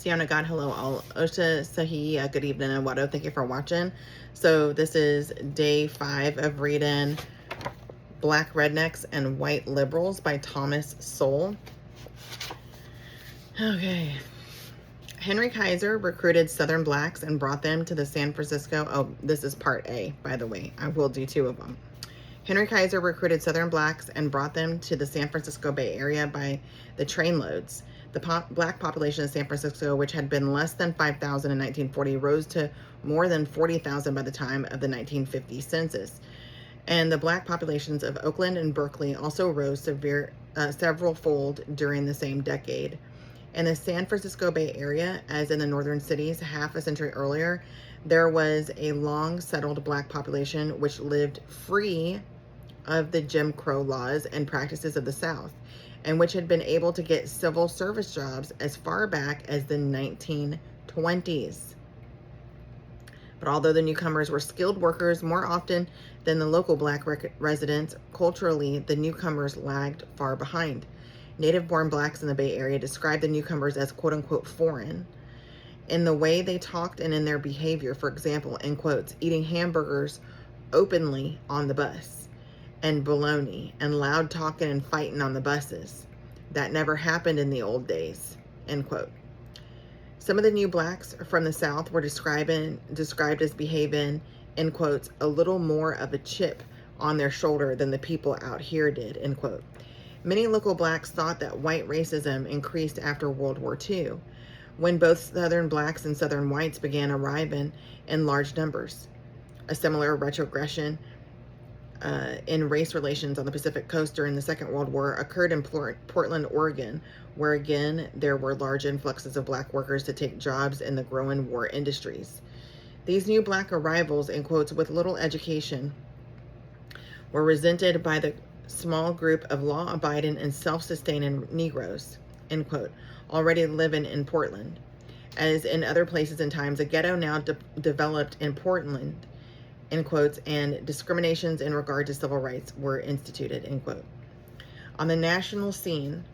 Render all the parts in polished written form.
Siona God, hello all. Osha Sahi, good evening and Wado. Thank you for watching. So this is day 5 of reading Black Rednecks and White Liberals by Thomas Sowell. Okay. Henry Kaiser recruited Southern blacks and brought them to the San Francisco. Oh, this is part A, by the way. I will do 2 of them. Henry Kaiser recruited Southern blacks and brought them to the San Francisco Bay Area by the trainloads. The black population of San Francisco, which had been less than 5,000 in 1940, rose to more than 40,000 by the time of the 1950 census. And the black populations of Oakland and Berkeley also rose several fold during the same decade. In the San Francisco Bay Area, as in the northern cities half a century earlier, there was a long settled black population which lived free of the Jim Crow laws and practices of the South, and which had been able to get civil service jobs as far back as the 1920s. But although the newcomers were skilled workers more often than the local black residents, culturally, the newcomers lagged far behind. Native-born blacks in the Bay Area described the newcomers as quote-unquote foreign in the way they talked and in their behavior. For example, in quotes, eating hamburgers openly on the bus, and bologna, and loud talking and fighting on the buses. That never happened in the old days, end quote. Some of the new blacks from the South were described as behaving, in quotes, a little more of a chip on their shoulder than the people out here did, end quote. Many local blacks thought that white racism increased after World War II, when both Southern blacks and Southern whites began arriving in large numbers. A similar retrogression in race relations on the Pacific Coast during the Second World War occurred in Portland, Oregon, where again there were large influxes of black workers to take jobs in the growing war industries. These new black arrivals, in quotes, with little education, were resented by the small group of law-abiding and self-sustaining Negroes, end quote, already living in Portland. As in other places and times, a ghetto now developed in Portland, end quotes, and discriminations in regard to civil rights were instituted, end quote. On the national scene,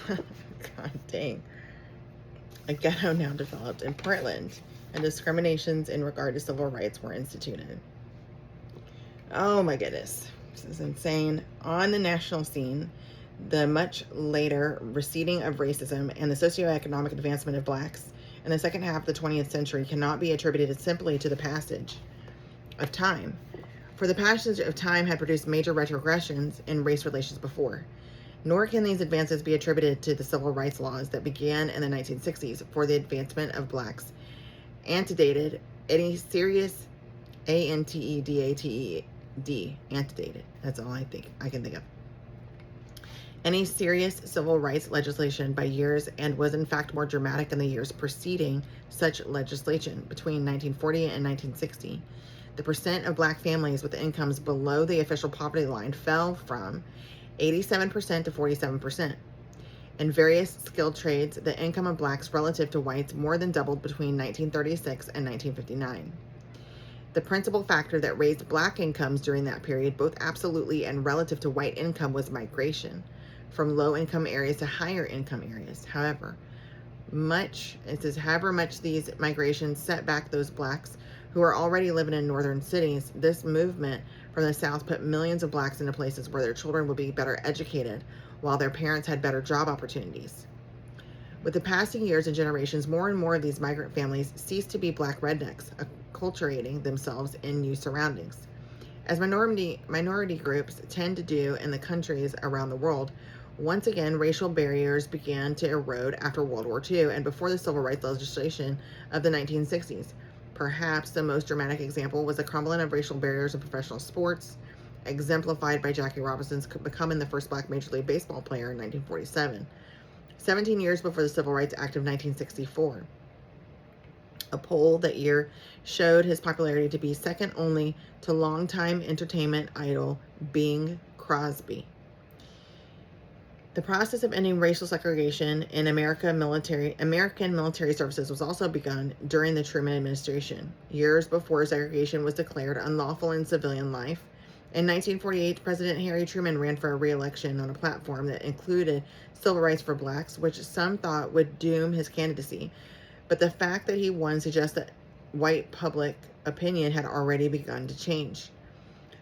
God dang, a ghetto now developed in Portland, and discriminations in regard to civil rights were instituted. Oh my goodness, this is insane. On the national scene, the much later receding of racism and the socioeconomic advancement of blacks in the second half of the 20th century cannot be attributed simply to the passage of time. For the passage of time had produced major retrogressions in race relations before. Nor can these advances be attributed to the civil rights laws that began in the 1960s for the advancement of blacks, antedated any serious antedated. That's all I can think of. Any serious civil rights legislation by years, and was in fact more dramatic in the years preceding such legislation. Between 1940 and 1960, the percent of black families with incomes below the official poverty line fell from 87% to 47%. In various skilled trades, the income of blacks relative to whites more than doubled between 1936 and 1959. The principal factor that raised black incomes during that period, both absolutely and relative to white income, was migration from low-income areas to higher-income areas. However much these migrations set back those blacks who are already living in northern cities, this movement from the South put millions of blacks into places where their children would be better educated, while their parents had better job opportunities. With the passing years and generations, more and more of these migrant families ceased to be black rednecks, acculturating themselves in new surroundings. As minority groups tend to do in the countries around the world, once again, racial barriers began to erode after World War II and before the civil rights legislation of the 1960s. Perhaps the most dramatic example was the crumbling of racial barriers in professional sports, exemplified by Jackie Robinson's becoming the first black Major League Baseball player in 1947. 17 years before the Civil Rights Act of 1964. A poll that year showed his popularity to be second only to longtime entertainment idol Bing Crosby. The process of ending racial segregation in American military services was also begun during the Truman administration. Years before segregation was declared unlawful in civilian life, In 1948, President Harry Truman ran for re-election on a platform that included civil rights for blacks, which some thought would doom his candidacy. But the fact that he won suggests that white public opinion had already begun to change.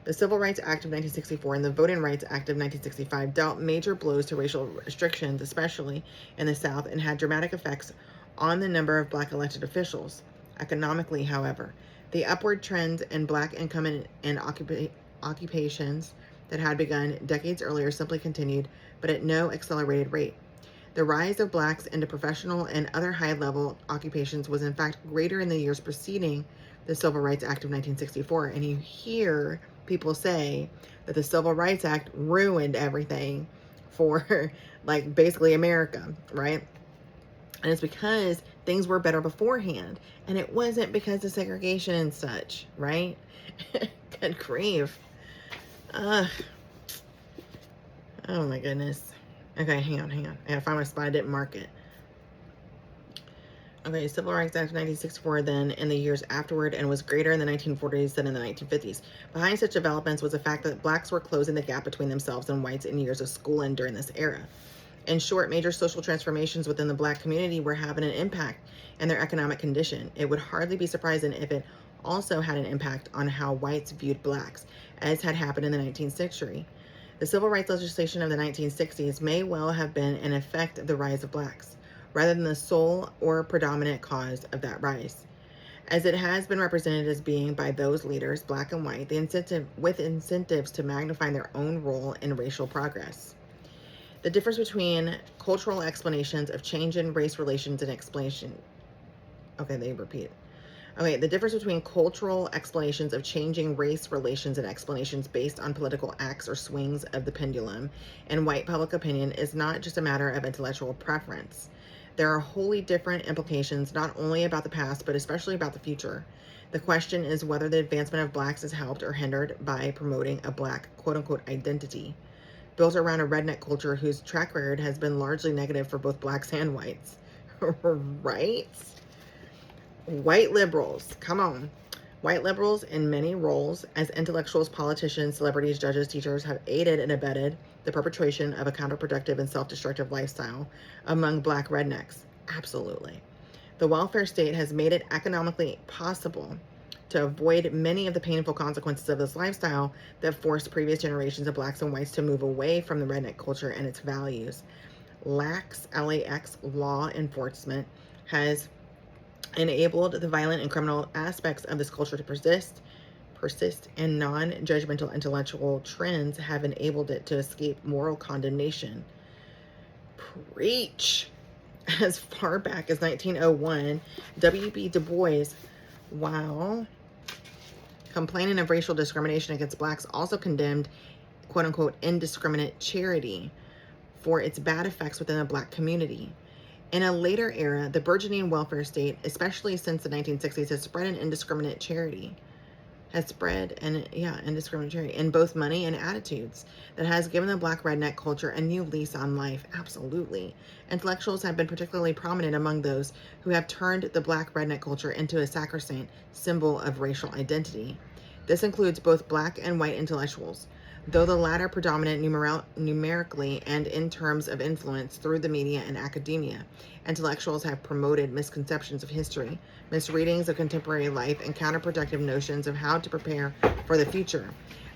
The Civil Rights Act of 1964 and the Voting Rights Act of 1965 dealt major blows to racial restrictions, especially in the South, and had dramatic effects on the number of black elected officials. Economically, however, the upward trend in black income and occupations that had begun decades earlier simply continued, but at no accelerated rate. The rise of blacks into professional and other high-level occupations was in fact greater in the years preceding the Civil Rights Act of 1964, and you hear people say that the Civil Rights Act ruined everything for like basically America, right? And it's because things were better beforehand, and it wasn't because of segregation and such, right? Good grief. Ugh. Oh my goodness. Okay, hang on. I gotta find my spot. I didn't mark it. Okay, Civil Rights Act of 1964 then in the years afterward, and was greater in the 1940s than in the 1950s. Behind such developments was the fact that blacks were closing the gap between themselves and whites in years of schooling during this era. In short, major social transformations within the black community were having an impact in their economic condition. It would hardly be surprising if it also had an impact on how whites viewed blacks, as had happened in the 19th century. The civil rights legislation of the 1960s may well have been an effect of the rise of blacks, rather than the sole or predominant cause of that rise, as it has been represented as being by those leaders, black and white, with incentives to magnify their own role in racial progress. The difference between cultural explanations of change in race relations and explanation. Okay, they repeat. Okay, the difference between cultural explanations of changing race relations and explanations based on political acts or swings of the pendulum in white public opinion is not just a matter of intellectual preference. There are wholly different implications, not only about the past, but especially about the future. The question is whether the advancement of blacks is helped or hindered by promoting a black quote-unquote identity, built around a redneck culture whose track record has been largely negative for both blacks and whites. Right? White liberals, come on. White liberals in many roles as intellectuals, politicians, celebrities, judges, teachers have aided and abetted the perpetration of a counterproductive and self-destructive lifestyle among black rednecks. Absolutely. The welfare state has made it economically possible to avoid many of the painful consequences of this lifestyle that forced previous generations of blacks and whites to move away from the redneck culture and its values. LAX law enforcement has enabled the violent and criminal aspects of this culture to persist, and non-judgmental intellectual trends have enabled it to escape moral condemnation. Preach! As far back as 1901, W.B. Du Bois, while complaining of racial discrimination against blacks, also condemned quote-unquote indiscriminate charity for its bad effects within the black community. In a later era, the burgeoning welfare state, especially since the 1960s, has spread indiscriminate charity in both money and attitudes that has given the black redneck culture a new lease on life. Absolutely. Intellectuals have been particularly prominent among those who have turned the black redneck culture into a sacrosanct symbol of racial identity. This includes both black and white intellectuals, though the latter predominant numerically and in terms of influence through the media and academia. Intellectuals have promoted misconceptions of history, misreadings of contemporary life, and counterproductive notions of how to prepare for the future.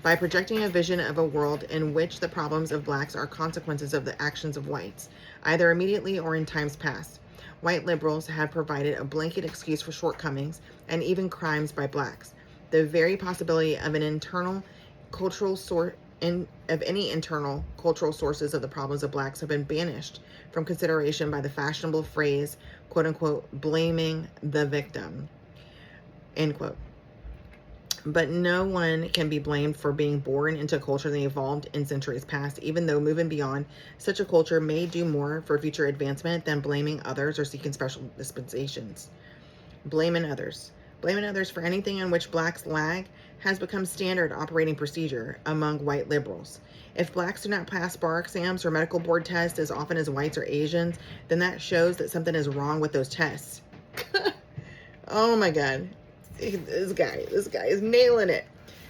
By projecting a vision of a world in which the problems of blacks are consequences of the actions of whites, either immediately or in times past, white liberals have provided a blanket excuse for shortcomings and even crimes by blacks. The very possibility of any internal cultural sources of the problems of blacks have been banished from consideration by the fashionable phrase, quote unquote, blaming the victim, end quote. But no one can be blamed for being born into a culture that evolved in centuries past, even though moving beyond such a culture may do more for future advancement than blaming others or seeking special dispensations. Blaming others for anything in which blacks lag has become standard operating procedure among white liberals. If blacks do not pass bar exams or medical board tests as often as whites or Asians, then that shows that something is wrong with those tests. Oh my God. This guy is nailing it.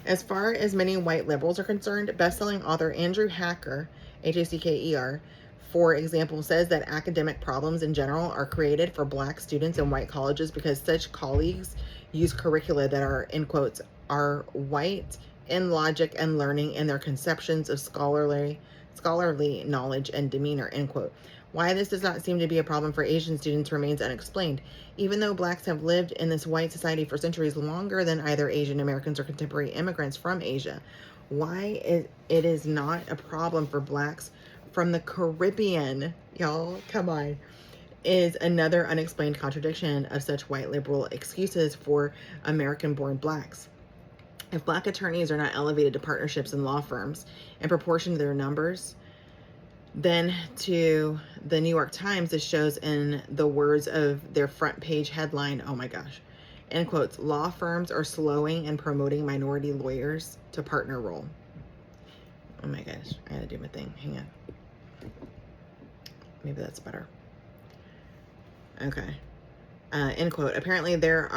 As far as many white liberals are concerned, best-selling author Andrew Hacker, Hacker, for example, says that academic problems in general are created for black students in white colleges because such colleagues use curricula that are, in quotes, are white in logic and learning in their conceptions of scholarly knowledge and demeanor, end quote. Why this does not seem to be a problem for Asian students remains unexplained. Even though blacks have lived in this white society for centuries longer than either Asian Americans or contemporary immigrants from Asia, why it is not a problem for blacks from the Caribbean, y'all, come on, is another unexplained contradiction of such white liberal excuses for American-born blacks. If black attorneys are not elevated to partnerships in law firms in proportion to their numbers, then to the New York Times, this shows in the words of their front page headline, oh my gosh, end quotes, law firms are slowing and promoting minority lawyers to partner role. Oh my gosh, I gotta do my thing, hang on. Maybe that's better. Okay. End quote. Apparently there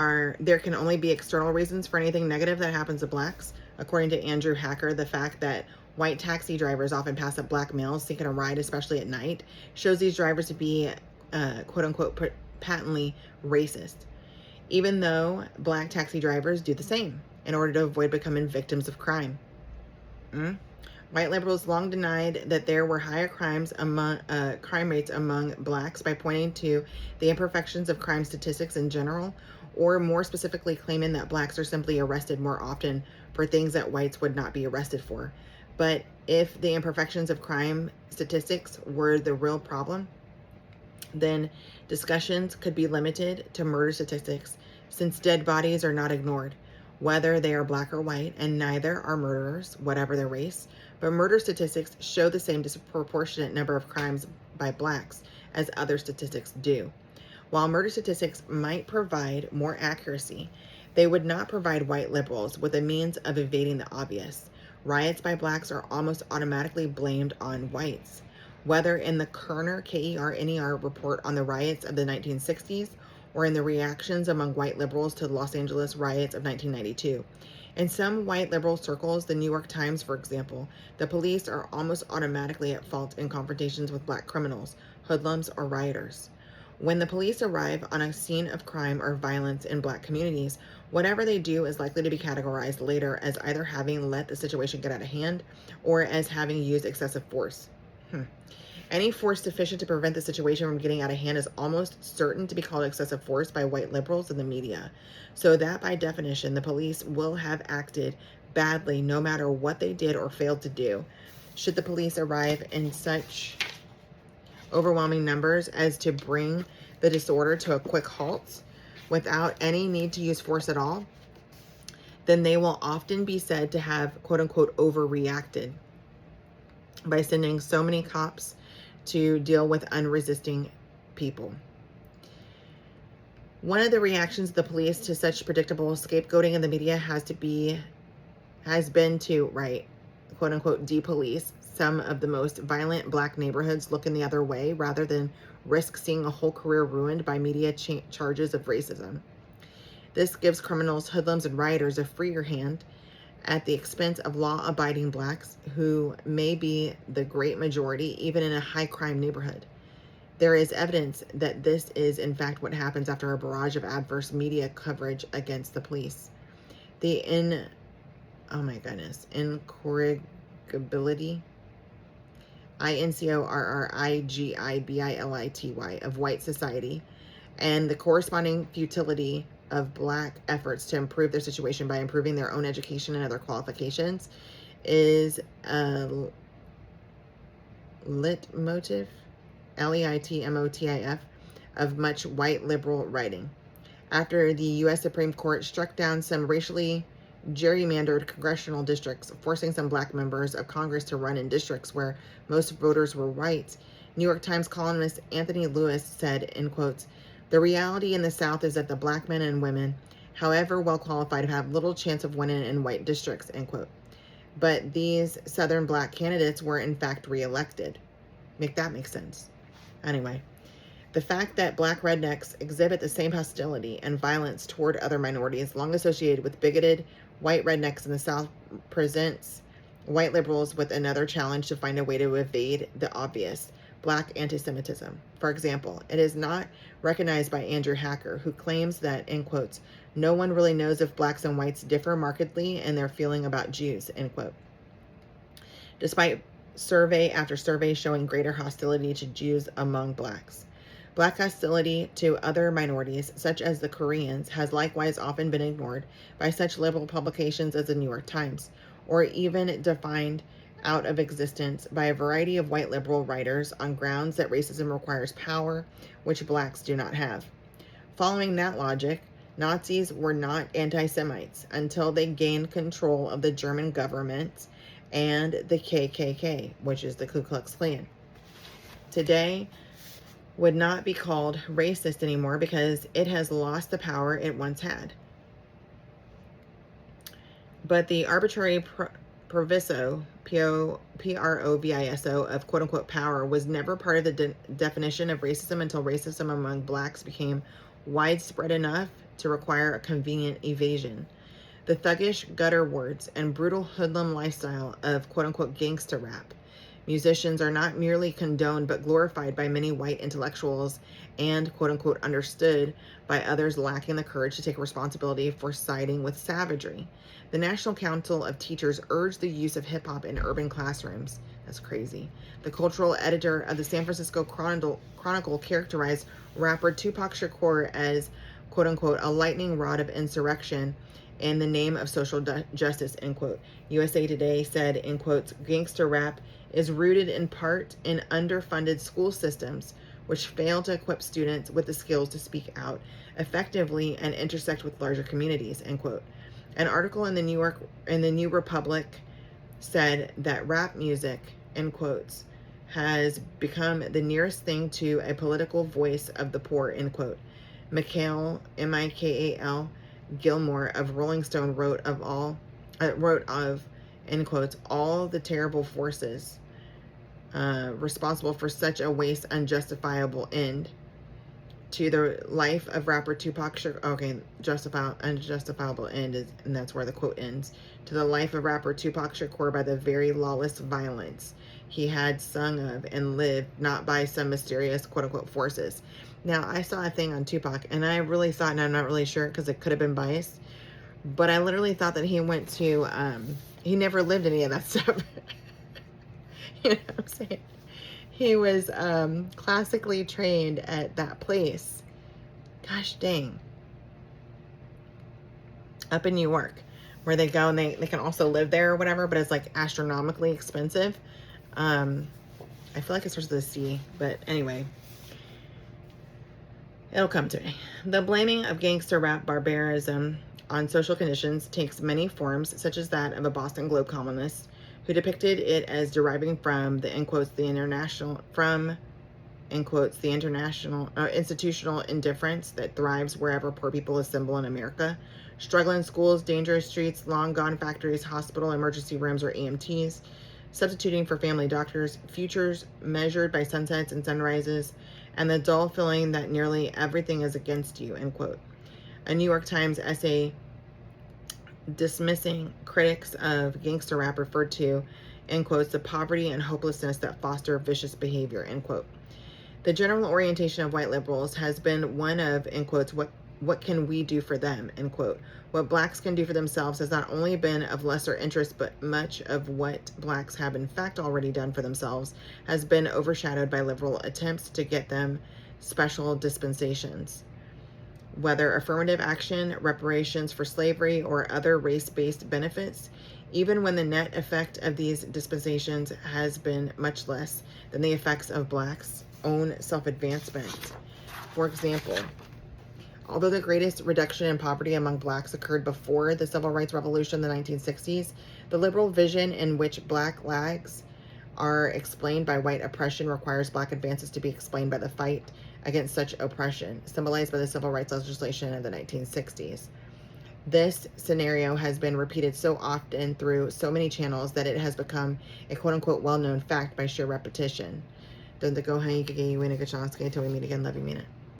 can only be external reasons for anything negative that happens to blacks. According to Andrew Hacker, the fact that white taxi drivers often pass up black males seeking a ride, especially at night, shows these drivers to be, quote unquote, patently racist, even though black taxi drivers do the same in order to avoid becoming victims of crime. White liberals long denied that there were higher crime rates among blacks by pointing to the imperfections of crime statistics in general, or more specifically claiming that blacks are simply arrested more often for things that whites would not be arrested for. But if the imperfections of crime statistics were the real problem, then discussions could be limited to murder statistics, since dead bodies are not ignored, whether they are black or white, and neither are murderers, whatever their race. But murder statistics show the same disproportionate number of crimes by blacks as other statistics do. While murder statistics might provide more accuracy, they would not provide white liberals with a means of evading the obvious. Riots by blacks are almost automatically blamed on whites, whether in the Kerner, K-E-R-N-E-R report on the riots of the 1960s or in the reactions among white liberals to the Los Angeles riots of 1992. In some white liberal circles, the New York Times, for example, the police are almost automatically at fault in confrontations with black criminals, hoodlums, or rioters. When the police arrive on a scene of crime or violence in black communities, whatever they do is likely to be categorized later as either having let the situation get out of hand or as having used excessive force. Any force sufficient to prevent the situation from getting out of hand is almost certain to be called excessive force by white liberals and the media. So that by definition, the police will have acted badly no matter what they did or failed to do. Should the police arrive in such overwhelming numbers as to bring the disorder to a quick halt without any need to use force at all, then they will often be said to have, quote unquote, overreacted by sending so many cops to deal with unresisting people. One of the reactions of the police to such predictable scapegoating in the media has been to, right, quote unquote, depolice some of the most violent black neighborhoods looking the other way rather than risk seeing a whole career ruined by media charges of racism. This gives criminals, hoodlums, and rioters a freer hand at the expense of law-abiding blacks who may be the great majority even in a high-crime neighborhood. There is evidence that this is in fact what happens after a barrage of adverse media coverage against the police. The incorrigibility, incorrigibility of white society and the corresponding futility of black efforts to improve their situation by improving their own education and other qualifications is a leitmotif, Leitmotif, of much white liberal writing. After the U.S. Supreme Court struck down some racially gerrymandered congressional districts, forcing some black members of Congress to run in districts where most voters were white, New York Times columnist Anthony Lewis said, in quotes, "The reality in the South is that the black men and women, however well qualified, have little chance of winning in white districts," end quote. But these Southern black candidates were in fact reelected. Make that make sense. Anyway, The fact that black rednecks exhibit the same hostility and violence toward other minorities long associated with bigoted white rednecks in the South presents white liberals with another challenge to find a way to evade the obvious black anti-Semitism. For example, it is not recognized by Andrew Hacker, who claims that, in quotes, no one really knows if blacks and whites differ markedly in their feeling about Jews, end quote. Despite survey after survey showing greater hostility to Jews among blacks. Black hostility to other minorities, such as the Koreans, has likewise often been ignored by such liberal publications as the New York Times, or even defined out of existence by a variety of white liberal writers on grounds that racism requires power, which blacks do not have. Following that logic, Nazis were not anti-Semites until they gained control of the German government and the KKK, which is the Ku Klux Klan. Today would not be called racist anymore because it has lost the power it once had. But the arbitrary proviso, P-R-O-V-I-S-O, of quote-unquote power was never part of the definition of racism until racism among blacks became widespread enough to require a convenient evasion. The thuggish gutter words and brutal hoodlum lifestyle of quote-unquote gangster rap musicians are not merely condoned but glorified by many white intellectuals and quote-unquote understood by others lacking the courage to take responsibility for siding with savagery. The National Council of Teachers urged the use of hip-hop in urban classrooms. That's crazy. The cultural editor of the San Francisco Chronicle characterized rapper Tupac Shakur as quote-unquote a lightning rod of insurrection in the name of social justice, end quote. USA Today said, in quotes, gangster rap is rooted in part in underfunded school systems which fail to equip students with the skills to speak out effectively and intersect with larger communities, end quote. An article in the New Republic said that rap music, end quotes, has become the nearest thing to a political voice of the poor, end quote. Mikhail, M-I-K-A-L, Gilmore of Rolling Stone wrote of, end quotes, all the terrible forces responsible for such a waste unjustifiable end to the life of rapper Tupac Shakur. Okay, unjustifiable end is, and that's where the quote ends. To the life of rapper Tupac Shakur by the very lawless violence he had sung of and lived, not by some mysterious quote unquote forces. Now, I saw a thing on Tupac, and I really thought, and I'm not really sure because it could have been biased, but I literally thought that he went to, he never lived any of that stuff. You know what I'm saying? He was classically trained at that place. Gosh dang. Up in New York, where they go and they can also live there or whatever, but it's like astronomically expensive. I feel like it starts with a C, but anyway. It'll come to me. The blaming of gangster rap barbarism on social conditions takes many forms, such as that of a Boston Globe columnist who depicted it as deriving from the, end quotes, the international, from, end quotes, the international, institutional indifference that thrives wherever poor people assemble in America. Struggling schools, dangerous streets, long gone factories, hospital emergency rooms or EMTs, substituting for family doctors, futures measured by sunsets and sunrises, and the dull feeling that nearly everything is against you, end quote. A New York Times essay dismissing critics of gangster rap referred to, end quotes, the poverty and hopelessness that foster vicious behavior, end quote. The general orientation of white liberals has been one of, end quotes, what can we do for them, end quote. What blacks can do for themselves has not only been of lesser interest, but much of what blacks have in fact already done for themselves has been overshadowed by liberal attempts to get them special dispensations. Whether affirmative action, reparations for slavery, or other race-based benefits, even when the net effect of these dispensations has been much less than the effects of blacks' own self-advancement. For example, although the greatest reduction in poverty among blacks occurred before the Civil Rights Revolution in the 1960s, the liberal vision in which black lags are explained by white oppression requires black advances to be explained by the fight against such oppression, symbolized by the civil rights legislation of the 1960s. This scenario has been repeated so often through so many channels that it has become a quote-unquote well-known fact by sheer repetition. Don't go hang, you can get you in a good chance. Until we meet again. Love you, mean it.